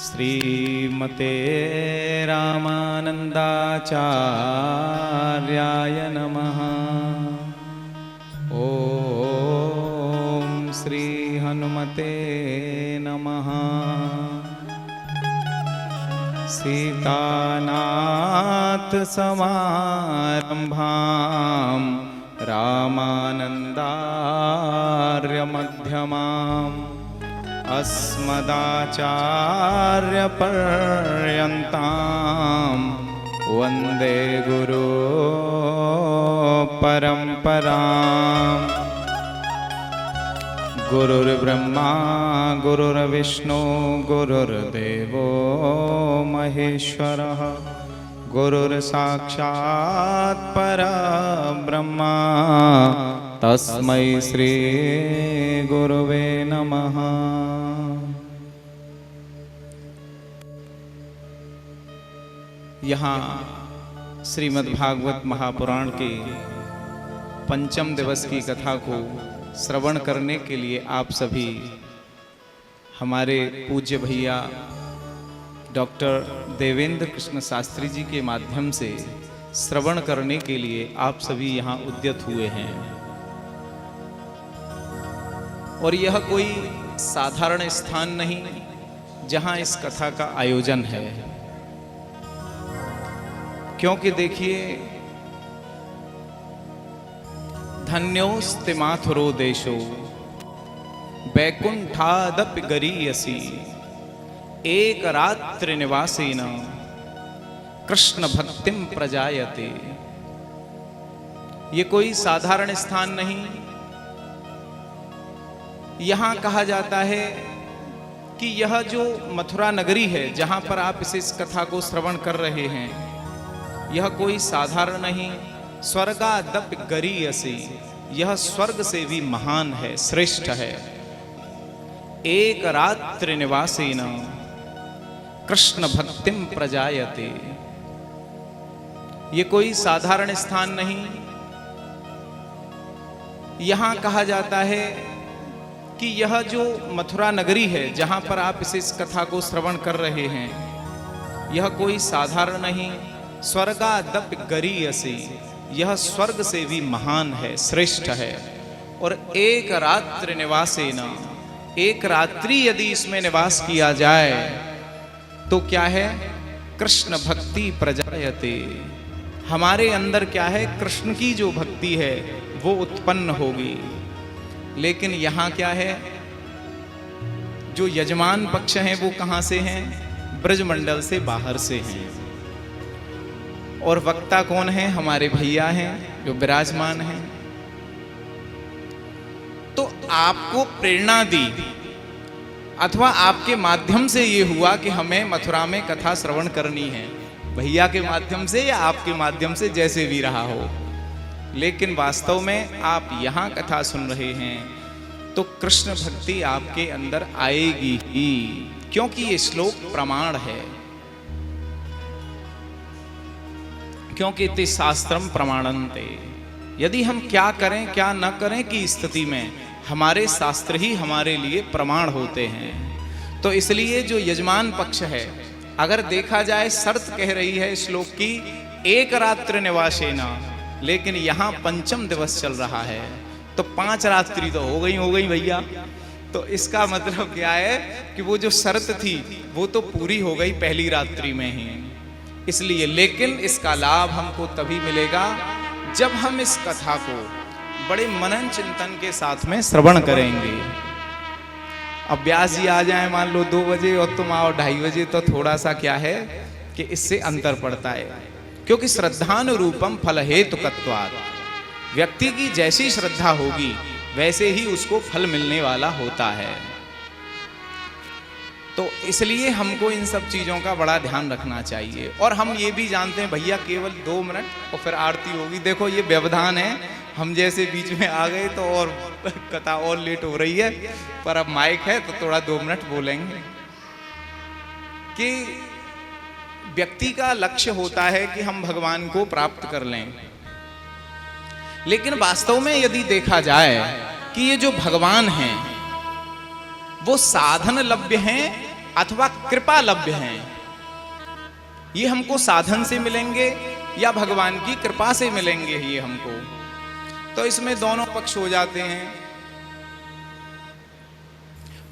श्रीमते रामानन्दाचार्याय नमः। ॐ श्री हनुमते नमः। सीतानाथ समारंभां रामानन्दार्य मध्यमाम् अस्मदाचार्यपर्यन्तां वन्दे गुरु परम्पराम्। गुरुर्ब्रह्मा गुरुर्विष्णु गुरुर्देवो महेश्वरः गुरुर्साक्षात् परब्रह्मा तस्मै श्री गुरुवे नमः। यहाँ श्रीमद्भागवत महापुराण के पंचम दिवस की कथा को श्रवण करने के लिए आप सभी हमारे पूज्य भैया डॉक्टर देवेंद्र कृष्ण शास्त्री जी के माध्यम से श्रवण करने के लिए आप सभी यहाँ उद्यत हुए हैं। और यह कोई साधारण स्थान नहीं जहाँ इस कथा का आयोजन है, क्योंकि देखिए, धन्योस्ते माथुरो देशो बैकुंठादपि गरीयसी एक रात्रि निवासेन कृष्ण भक्तिम प्रजायते। ये कोई साधारण स्थान नहीं। यहां कहा जाता है कि यह जो मथुरा नगरी है जहां पर आप इस कथा को श्रवण कर रहे हैं, यह कोई साधारण नहीं। स्वर्गादपि गरीयसी, यह स्वर्ग से भी महान है, श्रेष्ठ है। एक रात्रि निवासेन कृष्ण भक्तिम प्रजायते। ये कोई साधारण स्थान नहीं। यहां कहा जाता है कि यह जो मथुरा नगरी है जहां पर आप इस कथा को श्रवण कर रहे हैं, यह कोई साधारण नहीं। स्वर्गादपि गरीयसी, यह स्वर्ग से भी महान है, श्रेष्ठ है। और एक रात्रि निवासेन, एक रात्रि यदि इसमें निवास किया जाए तो क्या है? कृष्ण भक्ति प्रजायते। हमारे अंदर क्या है? कृष्ण की जो भक्ति है वो उत्पन्न होगी। लेकिन यहाँ क्या है? जो यजमान पक्ष हैं वो कहाँ से हैं? ब्रजमंडल से बाहर से हैं। और वक्ता कौन है? हमारे भैया हैं जो विराजमान हैं। तो आपको प्रेरणा दी अथवा आपके माध्यम से ये हुआ कि हमें मथुरा में कथा श्रवण करनी है, भैया के माध्यम से या आपके माध्यम से, जैसे भी रहा हो। लेकिन वास्तव में आप यहाँ कथा सुन रहे हैं तो कृष्ण भक्ति आपके अंदर आएगी ही, क्योंकि ये श्लोक प्रमाण है। क्योंकि ते शास्त्रम प्रमाणन्ते। यदि हम क्या करें क्या न करें की स्थिति में हमारे शास्त्र ही हमारे लिए प्रमाण होते हैं। तो इसलिए जो यजमान पक्ष है, अगर देखा जाए, शर्त कह रही है श्लोक की एक रात्रि निवासेना, लेकिन यहाँ पंचम दिवस चल रहा है तो 5 रात्रि तो हो गई भैया। तो इसका मतलब क्या है कि वो जो शर्त थी वो तो पूरी हो गई पहली रात्रि में ही। इसलिए लेकिन इसका लाभ हमको तभी मिलेगा जब हम इस कथा को बड़े मनन चिंतन के साथ में श्रवण करेंगे। अब व्यास जी आ जाए मान लो 2 बजे और तुम आओ 2:30 बजे, तो थोड़ा सा क्या है कि इससे अंतर पड़ता है। क्योंकि श्रद्धानुरूपम फल हेतुकत्वात्, व्यक्ति की जैसी श्रद्धा होगी वैसे ही उसको फल मिलने वाला होता है। तो इसलिए हमको इन सब चीज़ों का बड़ा ध्यान रखना चाहिए। और हम ये भी जानते हैं भैया केवल 2 मिनट और फिर आरती होगी। देखो ये व्यवधान है, हम जैसे बीच में आ गए तो और कथा और लेट हो रही है, पर अब माइक है तो थोड़ा 2 मिनट बोलेंगे। कि व्यक्ति का लक्ष्य होता है कि हम भगवान को प्राप्त कर लें, लेकिन वास्तव में यदि देखा जाए कि ये जो भगवान हैं वो साधन लभ्य हैं अथवा कृपा लभ्य हैं। ये हमको साधन से मिलेंगे या भगवान की कृपा से मिलेंगे ये हमको। तो इसमें दोनों पक्ष हो जाते हैं।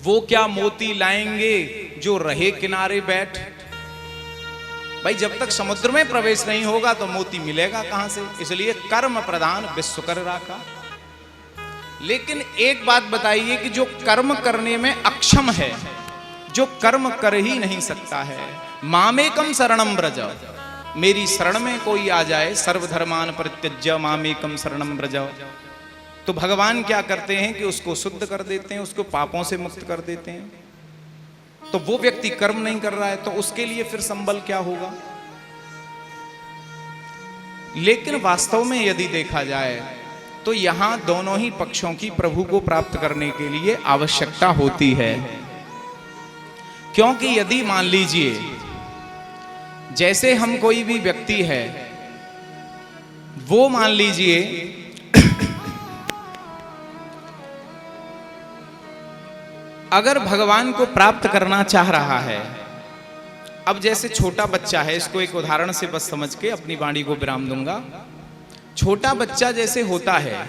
वो क्या मोती लाएंगे जो रहे किनारे बैठ। भाई जब तक समुद्र में प्रवेश नहीं होगा तो मोती मिलेगा कहां से। इसलिए कर्म प्रधान विश्व कर राखा। लेकिन एक बात बताइए कि जो कर्म करने में अक्षम है, जो कर्म कर ही नहीं सकता है, मामेकम शरणम व्रज, मेरी शरण में कोई आ जाए, सर्वधर्मान परित्यज्य मामेकम शरणम व्रज, तो भगवान क्या करते हैं कि उसको शुद्ध कर देते हैं, उसको पापों से मुक्त कर देते हैं। तो वो व्यक्ति कर्म नहीं कर रहा है तो उसके लिए फिर संबल क्या होगा। लेकिन वास्तव में यदि देखा जाए तो यहां दोनों ही पक्षों की प्रभु को प्राप्त करने के लिए आवश्यकता होती है। क्योंकि यदि मान लीजिए जैसे हम कोई भी व्यक्ति है, वो मान लीजिए अगर भगवान को प्राप्त करना चाह रहा है, अब जैसे छोटा बच्चा है, इसको एक उदाहरण से बस समझ के अपनी वाणी को विराम दूंगा। छोटा बच्चा जैसे होता है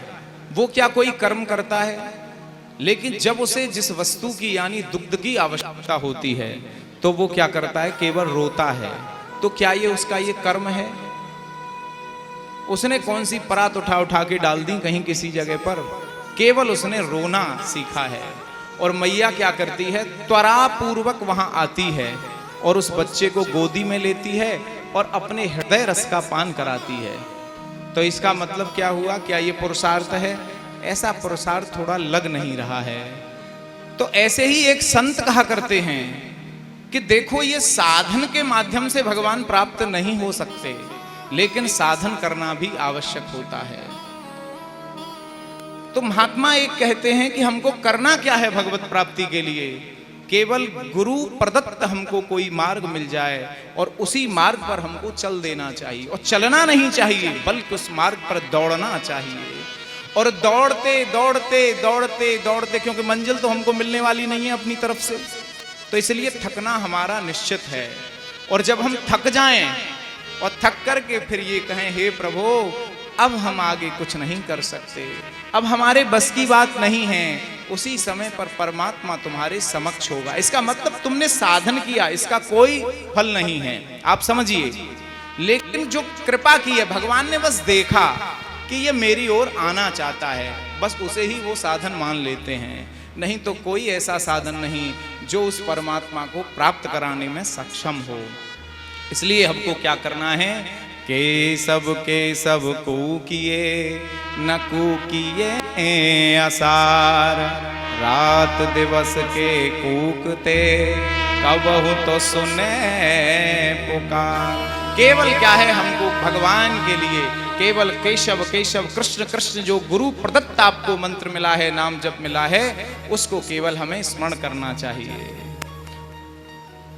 वो क्या कोई कर्म करता है, लेकिन जब उसे जिस वस्तु की यानी दुग्ध की आवश्यकता होती है तो वो क्या करता है, केवल रोता है। तो क्या ये उसका ये कर्म है? उसने कौन सी परात उठा उठा के डाल दी कहीं किसी जगह पर, केवल उसने रोना सीखा है। और मैया क्या करती है, त्वरा पूर्वक वहां आती है और उस बच्चे को गोदी में लेती है और अपने हृदय रस का पान कराती है। तो इसका मतलब क्या हुआ, क्या ये पुरुषार्थ है? ऐसा पुरुषार्थ थोड़ा लग नहीं रहा है। तो ऐसे ही एक संत कहा करते हैं कि देखो ये साधन के माध्यम से भगवान प्राप्त नहीं हो सकते, लेकिन साधन करना भी आवश्यक होता है। तो महात्मा एक कहते हैं कि हमको करना क्या है भगवत प्राप्ति के लिए, केवल गुरु प्रदत्त हमको कोई मार्ग मिल जाए और उसी मार्ग पर हमको चल देना चाहिए। और चलना नहीं चाहिए बल्कि उस मार्ग पर दौड़ना चाहिए। और दौड़ते दौड़ते दौड़ते दौड़ते, क्योंकि मंजिल तो हमको मिलने वाली नहीं है अपनी तरफ से, तो इसलिए थकना हमारा निश्चित है। और जब हम थक जाएं और थक करके फिर ये कहें हे प्रभु अब हम आगे कुछ नहीं कर सकते, अब हमारे बस की बात नहीं है, उसी समय पर परमात्मा तुम्हारे समक्ष होगा। इसका मतलब तुमने साधन किया, इसका कोई फल नहीं है, आप समझिए। लेकिन जो कृपा की है, भगवान ने बस देखा कि ये मेरी ओर आना चाहता है, बस उसे ही वो साधन मान लेते हैं। नहीं तो कोई ऐसा साधन नहीं जो उस परमात्मा को प्राप्त कराने में सक्षम हो। इसलिए हमको क्या करना है, के सब को किए न को किए आसार, रात दिवस के कूकते कबहु तो सुने पुकार। केवल क्या है, हमको भगवान के लिए केवल केशव केशव कृष्ण कृष्ण जो गुरु प्रदत्त आपको मंत्र मिला है, नाम जप मिला है, उसको केवल हमें स्मरण करना चाहिए।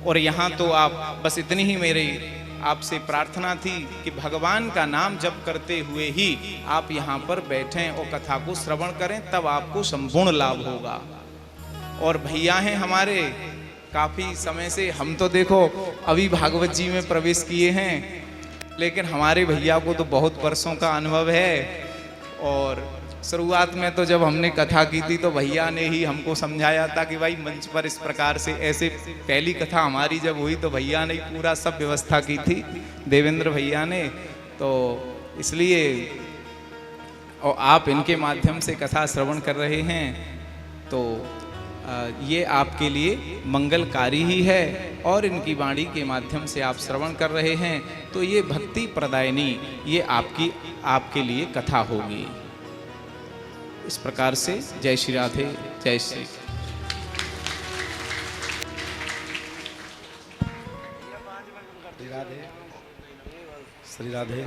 और यहाँ तो आप बस इतनी ही मेरी आपसे प्रार्थना थी कि भगवान का नाम जप करते हुए ही आप यहाँ पर बैठें और कथा को श्रवण करें, तब आपको संपूर्ण लाभ होगा। और भैया हैं हमारे काफी समय से, हम तो देखो अभी भागवत जी में प्रवेश किए हैं, लेकिन हमारे भैया को तो बहुत वर्षों का अनुभव है। और शुरुआत में तो जब हमने कथा की थी तो भैया ने ही हमको समझाया था कि भाई मंच पर इस प्रकार से, ऐसे पहली कथा हमारी जब हुई तो भैया ने पूरा सब व्यवस्था की थी, देवेंद्र भैया ने। तो इसलिए और आप इनके माध्यम से कथा श्रवण कर रहे हैं तो ये आपके लिए मंगलकारी ही है। और इनकी वाणी के माध्यम से आप श्रवण कर रहे हैं तो ये भक्ति प्रदायनी, ये आपके लिए कथा होगी। इस प्रकार से जय श्री राधे, जय श्री राधे, श्री राधे।